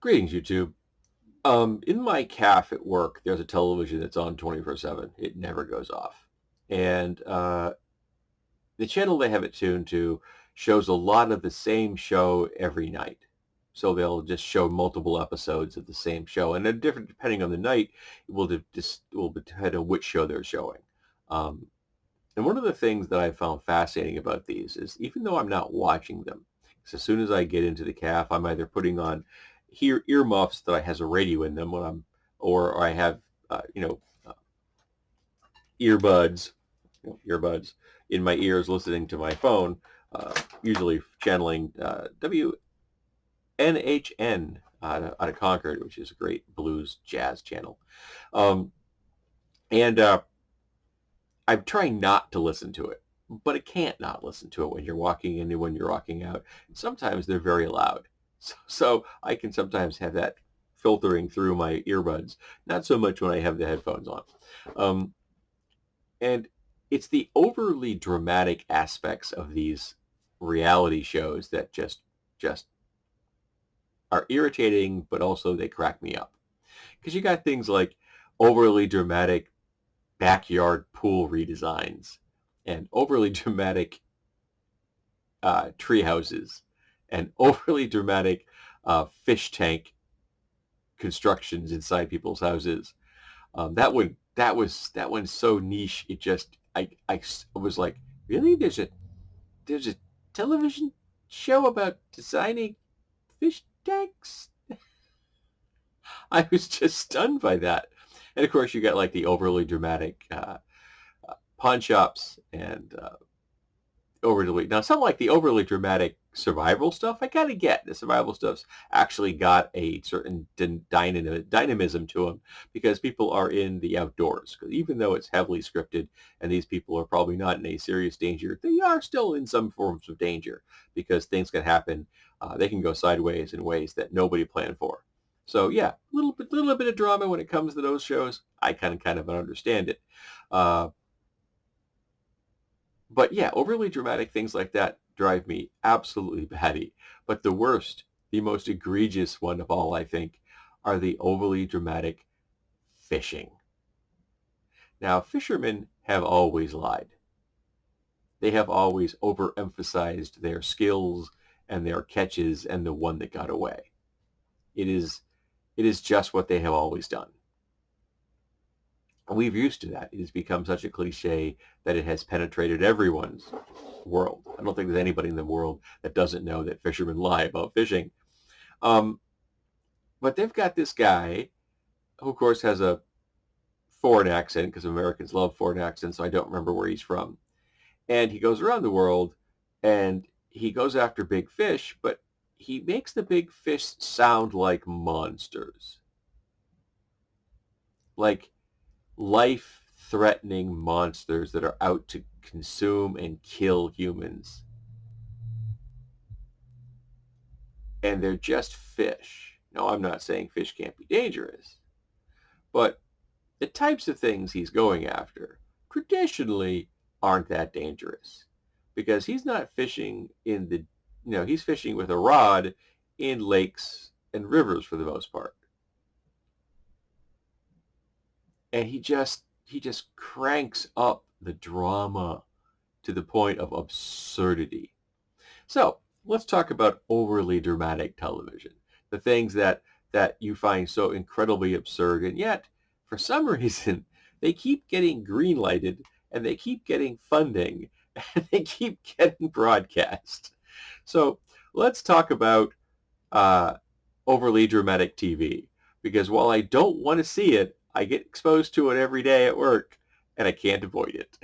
Greetings, YouTube. In my caf at work, there's a television that's on 24/7. It never goes off. And the channel they have it tuned to shows a lot of the same show every night. So they'll just show multiple episodes of the same show. And then different, depending on the night, it will depend on which show they're showing. Um, and one of the things that I found fascinating about these is even though I'm not watching them, 'cause as soon as I get into the caf, I'm either putting on earmuffs that has a radio in them when or I have, earbuds, earbuds in my ears listening to my phone, usually channeling WNHN out of Concord, which is a great blues jazz channel. Um, and I'm trying not to listen to it, but I can't not listen to it when you're walking in and when you're walking out. Sometimes they're very loud. So I can sometimes have that filtering through my earbuds, not so much when I have the headphones on. Um, and it's the overly dramatic aspects of these reality shows that just are irritating, but also they crack me up. Because you got things like overly dramatic backyard pool redesigns and overly dramatic tree houses and overly dramatic fish tank constructions inside people's houses. That one's so niche. It just I was like, really? There's a television show about designing fish tanks? I was just stunned by that. And of course, you got like the overly dramatic pawn shops and overly now some like the overly dramatic survival stuff. I kind of get the survival stuff's actually got a certain dynamism to them because people are in the outdoors. Because even though it's heavily scripted and these people are probably not in a serious danger, they are still in some forms of danger because things can happen. They can go sideways in ways that nobody planned for. So yeah, little bit of drama when it comes to those shows. I kind of understand it. Uh, but yeah, overly dramatic things like that drive me absolutely batty. But the worst, the most egregious one of all, I think, are the overly dramatic fishing. Now, fishermen have always lied. They have always overemphasized their skills and their catches and the one that got away. It is it is just what they have always done. And we've used to that. It has become such a cliche that it has penetrated everyone's world. I don't think there's anybody in the world that doesn't know that fishermen lie about fishing. Um, but they've got this guy who, of course, has a foreign accent because Americans love foreign accents, so I don't remember where he's from. And he goes around the world and he goes after big fish, but he makes the big fish sound like monsters. Like life-threatening monsters that are out to consume and kill humans. And they're just fish. Now, I'm not saying fish can't be dangerous, but the types of things he's going after traditionally aren't that dangerous because he's not fishing he's fishing with a rod in lakes and rivers for the most part. And he just cranks up the drama to the point of absurdity. So let's talk about overly dramatic television, the things that you find so incredibly absurd, and yet for some reason they keep getting green lighted and they keep getting funding and they keep getting broadcast. So let's talk about uh, overly dramatic TV because while I don't want to see it, I get exposed to it every day at work and I can't avoid it.